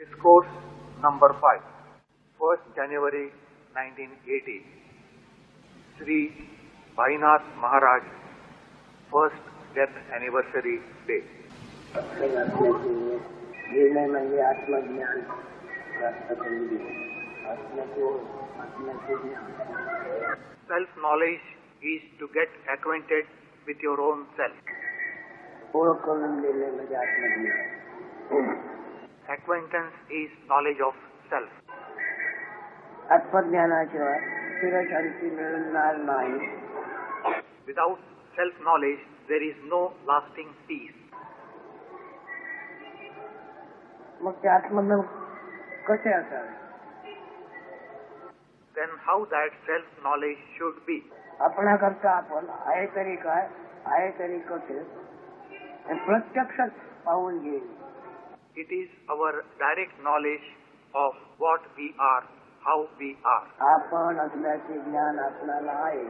Discourse number 5, 1st January 1980, Sri Bhainath Maharaj, first death anniversary day. निर्णय म्हणजे आत्मज्ञान प्राप्त करून दिले. Self-knowledge is to get acquainted with your own self. ओळख करून दिले म्हणजे आत्मज्ञान. Acquaintance is knowledge of self. आत्मज्ञानाशिवाय स्थिर शांती मिळणार नाही. Without self-knowledge, there is no lasting peace. मग ते आत्मज्ञान कसे असावे? Then how that self-knowledge should be? आपणाकरता आपण आहे तरी काय, आहे तरी कसे हे प्रत्यक्षच पाहून घेईल. It is our direct knowledge of what we are, how we are. आपण असल्याचे ज्ञान आपल्याला आहे.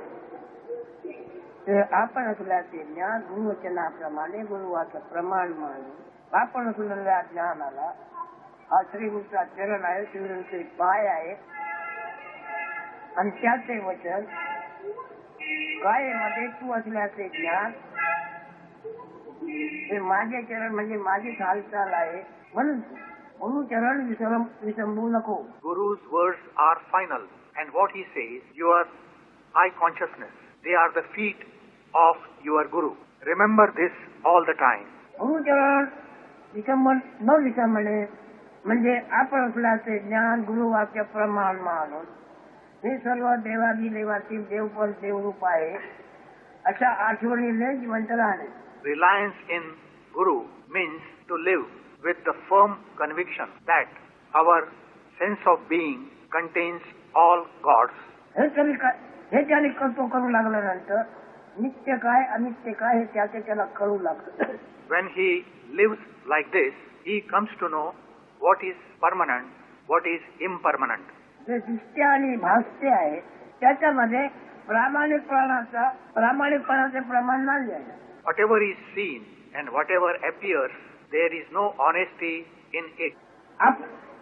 ते आपण असल्याचे ज्ञान गुरुवचनाप्रमाणे गुरुवाचं प्रमाण मानून आपण असलेल्या ज्ञानाला हा श्रीगुरूचा चरण आहे, श्रीगुरूचे पाय आहे आणि त्याचे वचन कायेमध्ये तू असल्याचे ज्ञान हे माझे चरण म्हणजे माझी हालचाल आहे म्हणून गुरुचरण विसंबू नको. Guru's words are final, and what he says, your eye consciousness, they are the feet of your Guru. Remember this all the time. Gurucharan विसंबन न विसंबणे म्हणजे आपण असल्याचे ज्ञान गुरुवाक्य प्रमाण मानून हे सर्व देवादी देवातील देवपद देवरूप आहे अशा आठवणीने जिवंत राहणे. Reliance in Guru means to live with the firm conviction that our sense of being contains all gods. हे त्याने कर्तव्य करू लागल्यानंतर नित्य काय अनित्य काय हे त्याला कळू लागतं. When he lives like this, he comes to know what is permanent, what is impermanent. जे दिसते आणि भासते आहे त्याच्यामध्ये प्रामाणिकपणाचे प्रमाण नाही आहे. Whatever is seen and whatever appears, there is no honesty in it.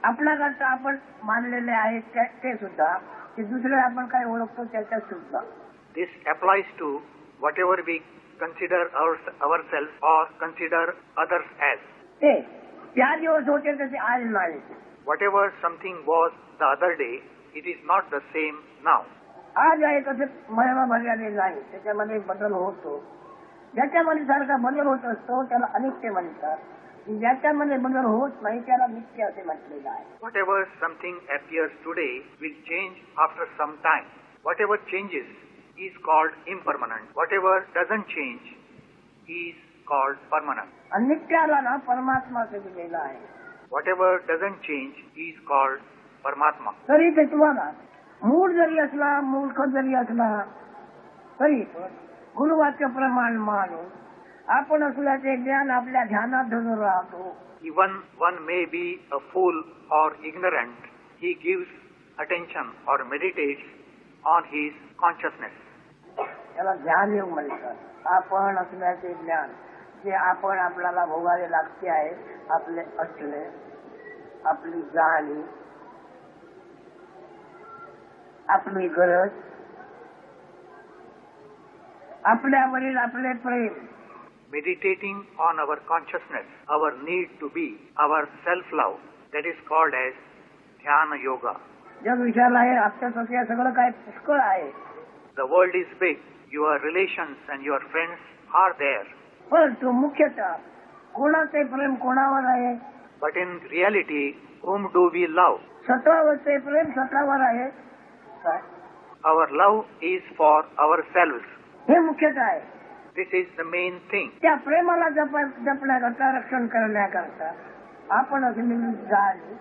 आपल्याकरता आपण मानलेले आहे ते सुद्धा की दुसरे आपण काय ओळखतो त्याच्यात सुद्धा. This applies to whatever we consider ourselves or consider others as. ते त्या दिवस होते तसे आज नाही. Whatever something was the other day, it is not the same now. आज आहे तसे महिमा मर्यादे नाही, त्याच्यामध्ये बदल होतो. ज्याच्यामध्ये सारखा बदल होत असतो त्याला अनित्य म्हणतात. ज्याच्यामध्ये बदल होत नाही त्याला नित्य असे म्हटलेलं आहे. Whatever something appears today will change after some time. Whatever changes is called impermanent. Whatever doesn't change is called permanent. अनित्याला ना परमात्मा दिलेला आहे. Whatever doesn't change is called Paramatma. तरी ते तुम्हाला मूळ जरी असला मूर्ख जरी असला तरी गुरुवाक्य प्रमाण मानून आपण असल्याचे ज्ञान आपल्या ध्यानात धरून राहतो. Even one may be a fool or ignorant, he gives attention or meditates on his consciousness. त्याला ध्यान योग म्हणतात. आपण असल्याचे ज्ञान जे आपण आपल्याला भोगावे लागते आहे, आपले असले, आपली जाणीव, आपली गरज, आपल्यावरील आपले प्रेम. Meditating on our consciousness, our need to be, our self-love, that is called as Dhyana Yoga. जग विचारला आहे आपल्या सगळं काय पुष्कळ आहे. The world is big, your relations and your friends are there. परंतु मुख्यतः कोणाचे प्रेम कोणावर आहे? But in reality, whom do we love? स्वतःवरचे प्रेम स्वतःवर आहे. Our love is for ourselves. हे मुख्यतः आहे. This is the main thing. त्या प्रेमाला जपण्याकरता रक्षण करण्याकरता आपण असलेली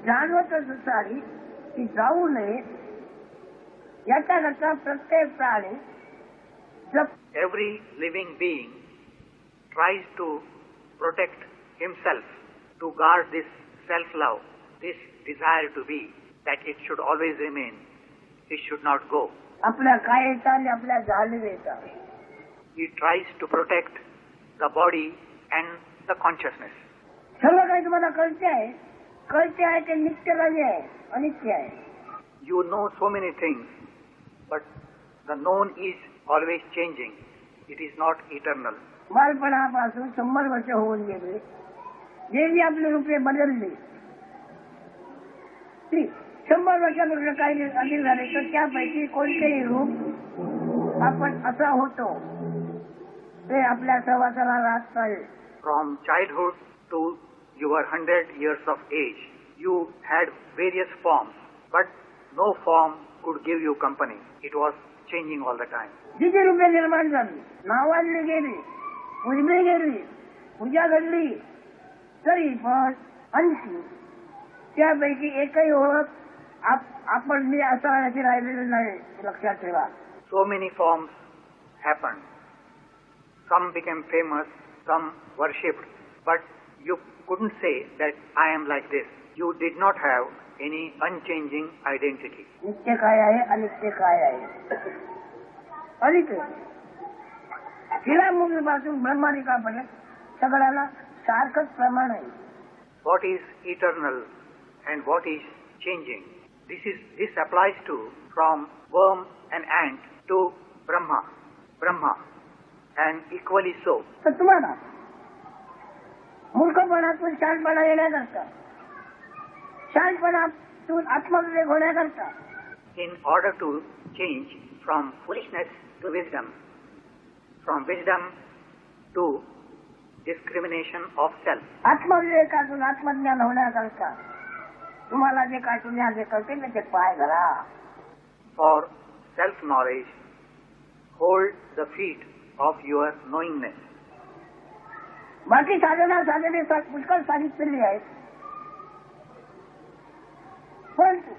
जाणवतच सारी ती जाऊ नये याच्याकरता प्रत्येक प्राणी Every living being tries to protect himself, to guard this self-love, this desire to be, that it should always remain, it should not go. आपल्या कायेचा आणि आपल्या जाणीवेचा. He tries to protect the body and the consciousness. सर्व काही तुम्हाला तुम्हाला कळते आहे ते नित्यकारी आहे, अनित्य आहे. You know so many things, but the known is always changing. It is not eternal. बालपणापासून 100 वर्ष होऊन गेले, जे आपले रूपे बदलली, ती 100 वर्षापूर्वी काही अधिक झाले तर त्यापैकी कोणतेही रूप आपण असा होतो ते आपल्या सहवासाला राहत नाही. From childhood to your 100 years of age, you had various forms, but no form could give you company. It was changing all the time. जिथे रूपे निर्माण झाली, नावाजली गेली, पूजली गेली, पूजा घडली, तरी पण अंशी त्यापैकी एकही ओळख आपण मी असण्याची राहिलेली नाही, लक्षात ठेवा. So many forms happened. Some became famous, some worshipped, but you couldn't say that I am like this. You did not have any unchanging identity. नित्य काय आहे, अनित्य काय आहे? अनित्य तिला मूलपासून ब्रह्मानिकापर्यंत सगळ्याला सारखंच प्रमाण आहे. What is eternal and what is changing? This applies to from worm and ant to Brahma, and equally so. तर तुम्हाला मूर्खपणातून शांतपणा येण्याकरता, शांतपणातून आत्मविवेक होण्याकरता, in order to change from foolishness to wisdom, from wisdom to discrimination of self, आत्मविवेकातून आत्मज्ञान होण्याकरता तुम्हाला जे काय तुम्ही जे करते त्याचे पाय धरा. for self knowledge, hold the feet of your knowingness. बाकी साधने पुष्कळ सांगितलेली आहेत, परंतु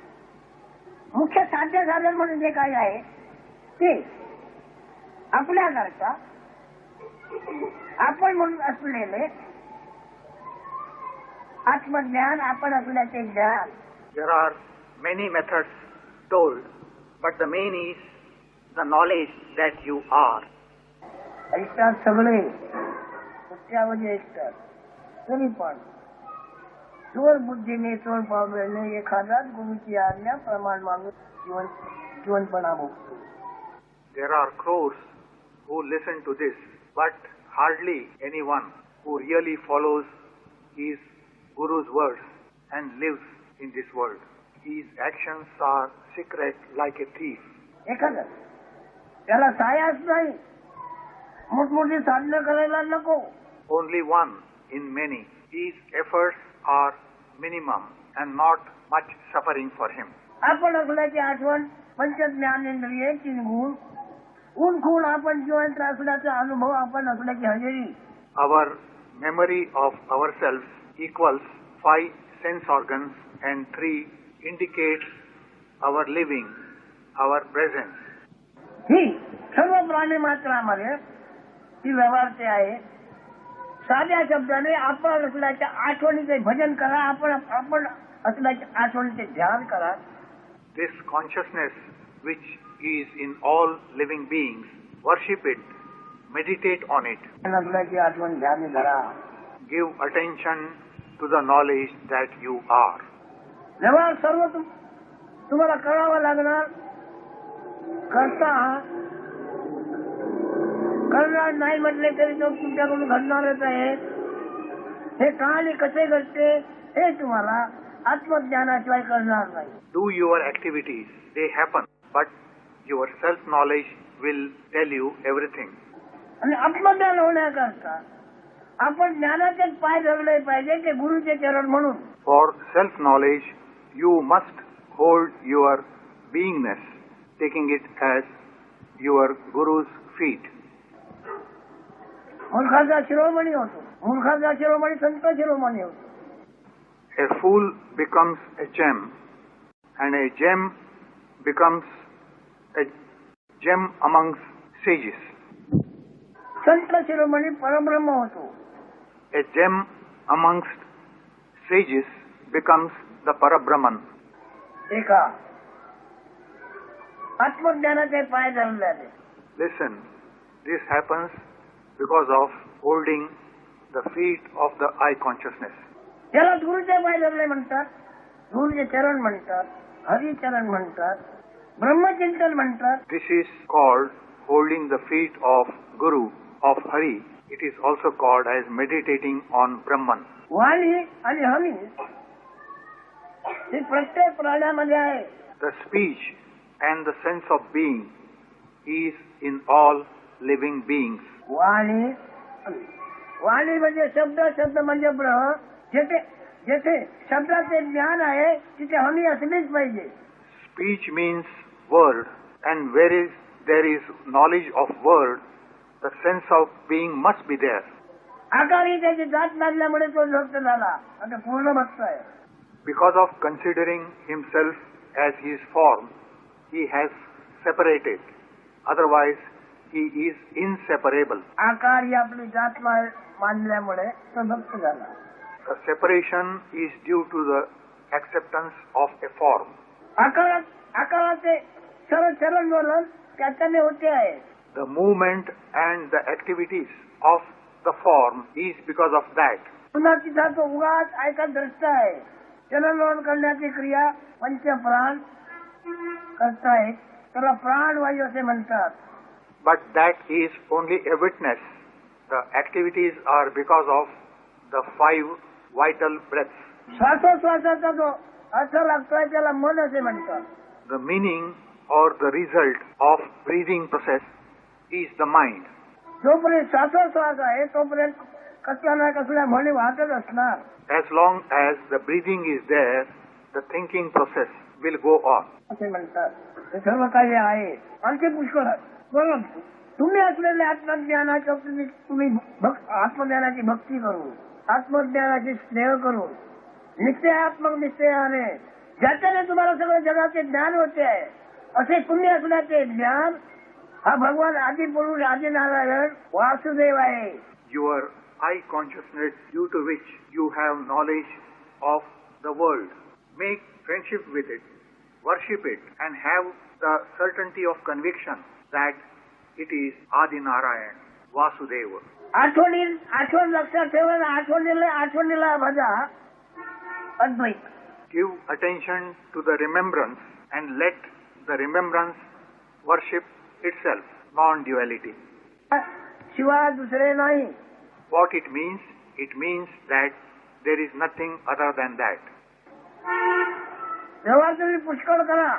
मुख्य साधन म्हणून जे काही आहे ते आपल्याकरता आपण म्हणून असलेले आत्मज्ञान, आपण असल्याचे ज्ञान. There are many methods told, but the main is the knowledge that you are. ऐकतात सगळे, सत्यावधी ऐकतात, तरी पण चोर बुद्धीने चोर पावलेने एखादाच गुरुची आज्ञा प्रमाण मानून जीवनपणा भोगतो. There are crores who listen to this, but hardly anyone who really follows his Guru's words and lives in this world. His actions are secret like a thief. एखादं त्याला सायाच नाही, मोठमोठी साधनं करायला नको. Only one in many. His efforts are minimum and not much suffering for him. आपण असल्याची आठवण, पंचज्ञानेंद्रिये, 3 गुण, ऊन खून आपण जिवंत असल्याचा अनुभव, आपण असल्याची हजेरी. Our memory of ourselves equals 5 sense organs and 3 indicates our living, our presence. ही सर्व प्राणी मात्रामध्ये ती व्यवहारते आहे. साध्या शब्दाने आपण असल्याच्या आठवणीचे भजन करा, आपण असल्याच्या आठवणीचे ध्यान करा. This consciousness which is in all living beings, worship it, meditate on it. असल्याची आठवण ध्यान धरा. Give attention to the knowledge that you are. व्यवहार सर्व तुम्हाला करावा लागणार. करणार नाही म्हटले तरी तो तुमच्याकडून घडणारच आहे. हे का आणि कसे घडते हे तुम्हाला आत्मज्ञानाशिवाय करणार नाही. Do your activities, they happen, but your self-knowledge will tell you everything. आणि आत्मज्ञान होण्याकरता आपण ज्ञानाचेच पाय धरले पाहिजे ते गुरुचे चरण म्हणून. For self-knowledge, you must hold your beingness, taking it as your Guru's feet. मूर्खाचा शिरोमणी होतो, मूर्खाचा शिरोमणी संत शिरोमणी होतो. A fool becomes a gem, and a gem becomes a gem amongst sages. संत शिरोमणी परब्रह्म होतो. A gem amongst sages becomes the Parabrahman. एका आत्मज्ञानाचे पाय धरल्याने. Listen, this happens because of holding the feet of the I consciousness. त्याला गुरुचे पाय धरले म्हणतात, गुरुचे चरण म्हणतात, हरिचरण म्हणतात, ब्रह्मचिंतन म्हणतात. This is called holding the feet of Guru, of Hari. It is also called as meditating on Brahman. वाणी आणि हमी ही प्रत्येक प्राण्यामध्ये आहे. The speech and the sense of being is in all living beings. वाणी वाणी म्हणजे शब्द, शब्द म्हणजे ब्रह्म. जेथे जेथे शब्दाचे ज्ञान आहे तिथे हमी असलीच पाहिजे. Speech means word, and where there is knowledge of word, the sense of being must be there. आकारी त्याची जात लागल्यामुळे तो भक्त झाला, आता पूर्ण भक्त आहे. Because of considering himself as his form, he has separated. Otherwise, he is inseparable. आकार ही आपली जात मानल्यामुळे तो भक्त झाला. The separation is due to the acceptance of a form. आकाराचे चलन वलन त्याच्याने होते आहे. The movement and the activities of the form is because of that. पुन्हा तिचा तो उगाच ऐकत दृष्ट आहे. चलनवलन करण्याची क्रिया पंचप्राण करतायत, त्याला प्राणवायू असे म्हणतात. But that is only a witness. The activities are because of the 5 vital breaths. श्वासोश्वासाचा जो अर्थ लागतोय त्याला मन असे म्हणतात. The meaning or the result of breathing process is the mind. जोपर्यंत श्वासोश्वास आहे तोपर्यंत कसल्या ना कसल्या म्हणी वाहतच असणार. As long as the breathing is there, the thinking process will go on. असे म्हणतात. हे सर्व काही आहे. आणखी पुष्कळ आहे. बरं, तुम्ही असलेल्या आत्मज्ञानाच्या तुम्ही आत्मज्ञानाची भक्ती करून, आत्मज्ञानाची स्नेह करून, निश्चयात्मक निश्चयाने ज्याच्याने तुम्हाला सगळं जगाचे ज्ञान होते आहे, असे तुम्ही असल्याचे ज्ञान हा भगवान आदिपुरुष आदिनारायण वासुदेव आहे. Your I consciousness due to which you have knowledge of the world. Make friendship with it, worship it, and have the certainty of conviction that it is Adinarayan, Vasudeva. आठवण लक्षात ठेवा. आठवणीला भजा अद्वैत. Give attention to the remembrance and let the remembrance worship itself, non-duality. शिवाय दुसरे नाही. What it means that there is nothing other than that. व्यवहार तुम्ही पुष्कळ करा.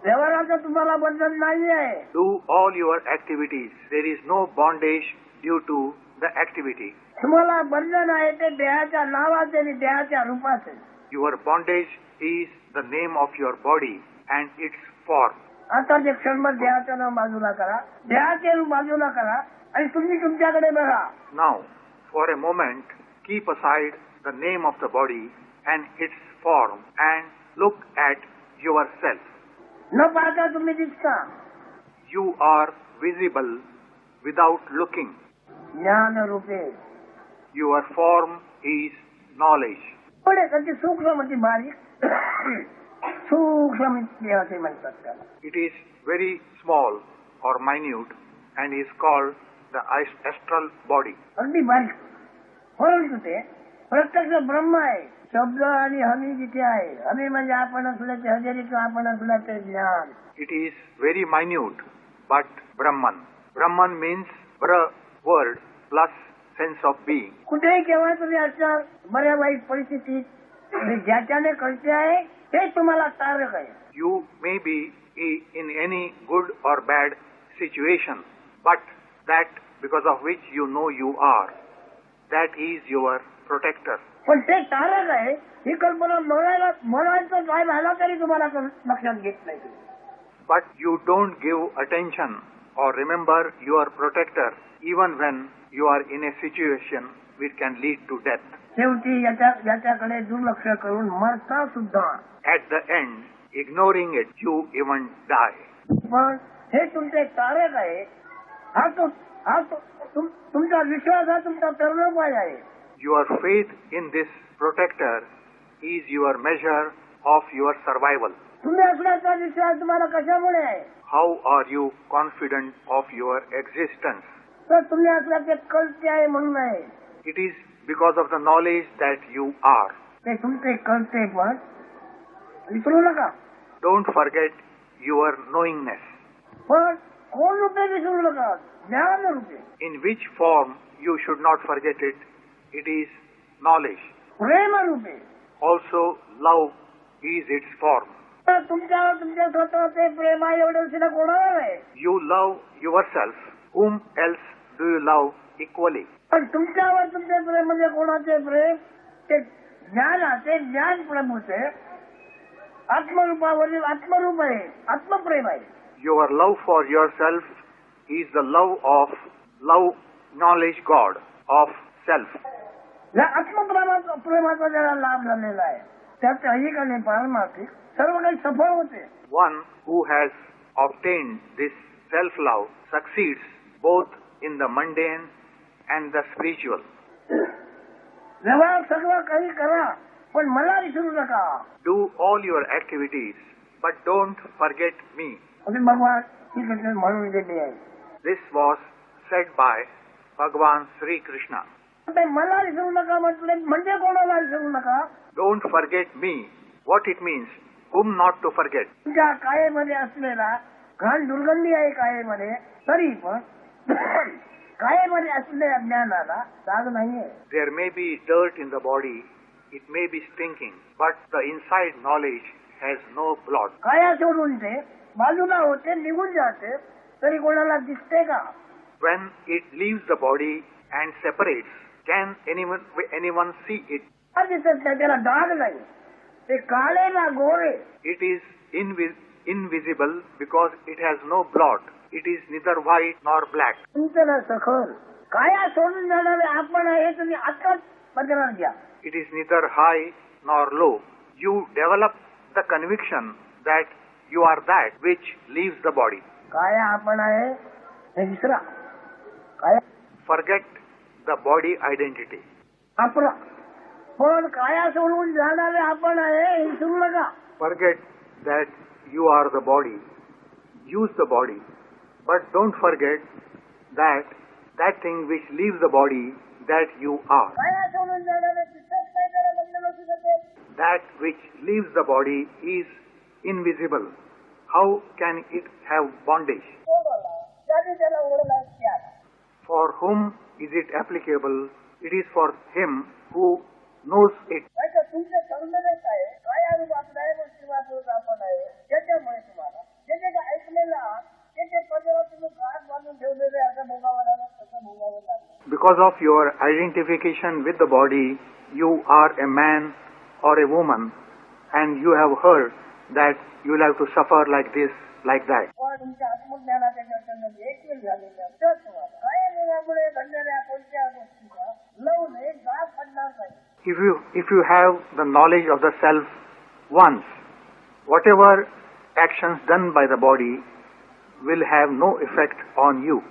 व्यवहाराचं तुम्हाला बंधन नाही आहे. Do all your activities. There is no bondage due to the activity. तुम्हाला बंधन आहे ते देहाच्या नावाचे आणि देहाच्या रूपाचे. Your bondage is the name of your body and its form. आता जे क्षणभर देहाचं नाव बाजूला करा, देहाचे रूप बाजूला करा आणि तुम्ही तुमच्याकडे बघा. Now, for a moment, keep aside the name of the body and its form and look at yourself. न पाहता तुम्ही दिसता. You are visible without looking. ज्ञान रूपे. Your form is knowledge. पुढे त्याची सूक्ष्म म्हणजे बारीक सूक्ष्म देहाचे म्हणतात त्याला. It is very small or minute and is called the astral body. अगदी बारीक. परंतु ते प्रत्यक्ष ब्रह्म आहे. शब्द आणि हमी जिथे आहे. हमी म्हणजे आपण असल्याचे हजेरीचं आपण असल्याचे ज्ञान. It is very minute, but Brahman. Brahman means Bra word plus sense of being. कुठेही केव्हा तुम्ही असणार बऱ्या वाईट परिस्थितीत आणि ज्याच्याने कळते आहे ते तुम्हाला तारक आहे. You may be in any good or bad situation, but that because of which you know you are, that is your protector. पण ते तारक आहे ही कल्पना म्हणायचं काय झाला तरी तुम्हाला लक्षात घेत नाही. But you don't give attention or remember your protector even when you are in a situation which can lead to death. शेवटी याच्याकडे दुर्लक्ष करून मरता सुद्धा. At the end, ignoring it, you even die. पण हे तुमचे तारक आहे. तुमचा विश्वास हा तुमचा तरुणोपाय आहे. Your faith in this protector is your measure of your survival. तुम्ही असण्याचा विश्वास तुम्हाला कशामुळे आहे? How are you confident of your existence? तर तुम्ही असल्याचे कळते आहे म्हणून आहे. It is because of the knowledge that you are. ते तुमचे करते पण विसरू नका. Don't forget your knowingness. पण कोण रूपे विसरू नका, ज्ञान रूपे. In which form you should not forget it. It is knowledge. Prem RuPay. Also, love is its form. तुमच्यावर तुमच्या स्वतःचे प्रेम आहे एवढं कोणाला नाही. You love yourself. Whom else do you love equally? पण तुमच्यावर तुमचे प्रेम म्हणजे कोणाचे प्रेम? ते ज्ञानाचे ज्ञान प्रेम होते. आत्मरूपावरील आत्मरूप आहे, आत्मप्रेम आहे. Your love for yourself is the love of love, knowledge God of self. या प्रेमाचा ज्याला लाभ झालेला आहे त्याचे ऐहिक आणि पारमार्थिक सर्व काही सफळ होते. One who has obtained this self-love succeeds both in the mundane and the spiritual. व्यवहार सगळं काही करा पण मला विसरू नका. Do all your activities, but don't forget me. भगवान श्री कृष्ण म्हणून गेले आहे. This was said by Bhagavan Sri Krishna. मला विसरू नका म्हटले म्हणजे कोणाला विसरू नका? Don't forget me. What it means? Whom not to forget? तुमच्या कायेमध्ये असलेला घाण दुर्गंधी आहे कायेमध्ये, तरी पण कायेमध्ये असलेल्या ज्ञानाला डाग नाहीये. There may be dirt in the body, it may be stinking, but the inside knowledge has no blot. काया सोडून ते बाजूला होते, निघून जाते, तरी कोणाला दिसते का? When it leaves the body and separates, can anyone see it? दिसत नाही, त्याला डाग नाही. ते काळे ना गोरे. It is invisible because it has no blot. It is neither white nor black. तुमचं सखल काया सोडून जाणारे आपण आहे तुम्ही आत्ताच बदलणार घ्या. It is neither high nor low. You develop the conviction that you are that which leaves the body. काया आपण आहे हे विसरा. काया Forget the body identity. आपण पण काया सोडून जाणारे आपण आहे हे विसरू नका. Forget that you are the body. Use the body. But don't forget that thing which leaves the body that you are. काया सोडून जाणारे दिसत नाही, त्याला बंधन असू शकते. That which leaves the body is invisible. How can it have bondage? ज्याने त्याला ओढला त्याला. For whom is it applicable? It is for him who knows it. तुमचं सौंदर्यच आहे, काया रूप आपलं आहे, पण शिवारूप आपण आहे. त्याच्यामुळे तुम्हाला जे जे ऐकलेलं आहात ते पदावर तुम्ही गाठ बांधून ठेवलेले असं भोगावं लागलं, तसं भोगावं लागलं. Because of your identification with the body, you are a man or a woman, and you have heard that you will have to suffer like this, like that. पण तुमच्या आत्मज्ञानाच्या चर्चेमध्ये एक वेळ झालेल्या तर तुम्हाला काय मुलामुळे घडणाऱ्या कोणत्या गोष्टीचा लवने गाठ पडणार नाही. If you have the knowledge of the self once, whatever actions done by the body will have no effect on you.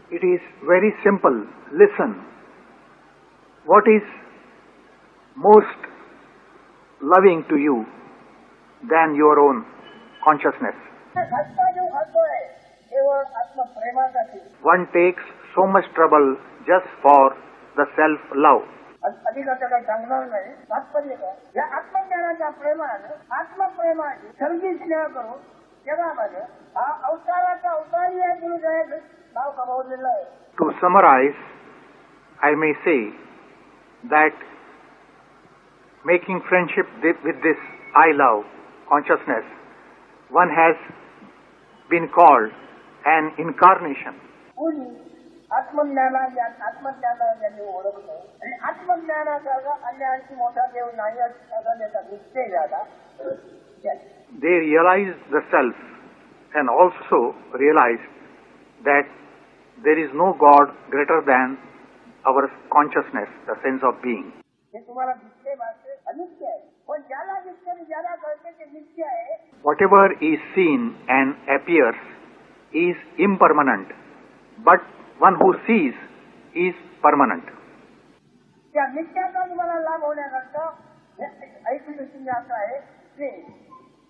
It is very simple. Listen. What is most loving to you than your own consciousness? One takes so much trouble just for the self-love. अधिकाचं काही सांगणार नाही. तात्पर्य काय? या आत्मज्ञानाच्या प्रेमानं आत्मप्रेमाची service करून जगामध्ये हा अवताराचा अवतारी आहे पुरुष आहे नाव कमावलेलं आहे. To summarize, I may say that making friendship with this I love consciousness, one has been called an incarnation. आत्मज्ञानाला ज्यांनी ओळखलं आणि आत्मज्ञानाचा अन्य आणखी मोठा देव नाही असा त्याचा निश्चय झाला. They realized the self and also realized that there is no God greater than our consciousness, the sense of being. हे तुम्हाला निश्चय वाटते अनित्य आहे, पण ज्याला दिसते आणि ज्याला कळते ते नित्य आहे. Whatever is seen and appears is impermanent, but one who sees is permanent. त्या नित्याचा तुम्हाला लाभ होण्याकरता ऐकून असं आहे की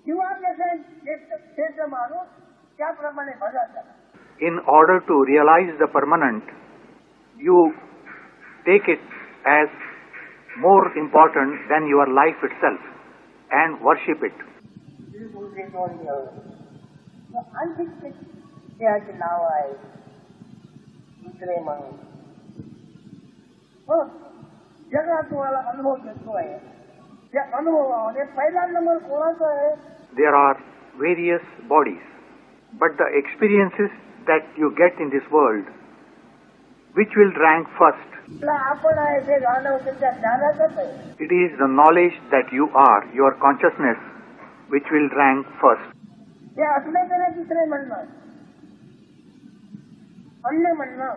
किंवा जसे श्रेष्ठ माणूस त्याप्रमाणे भजत. In order to realize the permanent, you take it as more important than your life itself and worship it. There are various bodies, but the experiences that you get in this world, which will rank first? It is the knowledge that you are, your consciousness, which will rank first.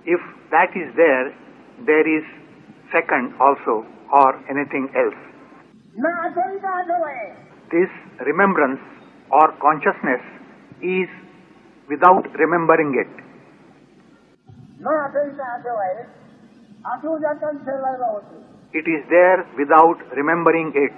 If that is there, there is second also, or anything else. This remembrance or consciousness is without remembering it. It is there without remembering it.